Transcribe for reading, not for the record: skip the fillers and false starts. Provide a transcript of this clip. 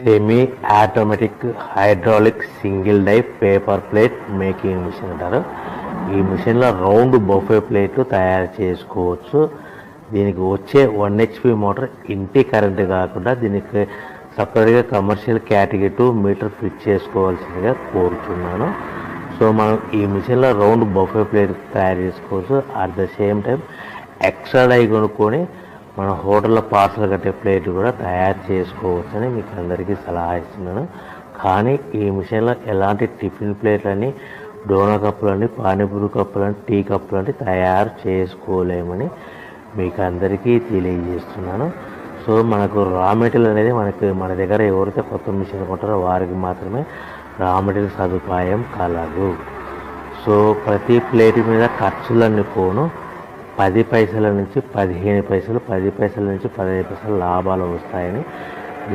Semi automatic hydraulic single die paper plate making machine అంటారు. ఈ మిషన్లో రౌండ్ బఫే ప్లేట్లు తయారు చేసుకోవచ్చు. దీనికి వచ్చే 1 HP మోటార్ ఇంటి కరెంటు కాకుండా దీనికి సపరేట్గా కమర్షియల్ కేటగిరీ 2 మీటర్ ఫిట్ చేసుకోవాల్సిందిగా కోరుతున్నాను. సో మనం ఈ మిషన్లో రౌండ్ బఫే ప్లేట్ తయారు చేసుకోవచ్చు. At the same time extra die కొనుక్కొని మన హోటల్లో పార్సల్ కట్టే ప్లేట్ కూడా తయారు చేసుకోవచ్చు అని మీకు అందరికీ సలహా ఇస్తున్నాను. కానీ ఈ మిషన్లో ఎలాంటి టిఫిన్ ప్లేట్లని, డోనా కప్పులని, పానీపూరి కప్పులని, టీ కప్పులని తయారు చేసుకోలేమని మీకు అందరికీ తెలియజేస్తున్నాను. సో మనకు రా మెటీరియల్ అనేది మన దగ్గర ఎవరైతే కొత్త మిషన్ కొంటారో వారికి మాత్రమే రా మెటీరియల్ సదుపాయం కలదు. సో ప్రతి ప్లేట్ మీద ఖర్చులన్నీ పోను 10 పైసల నుంచి 15 పైసలు, 10 పైసల నుంచి 15 పైసలు లాభాలు వస్తాయని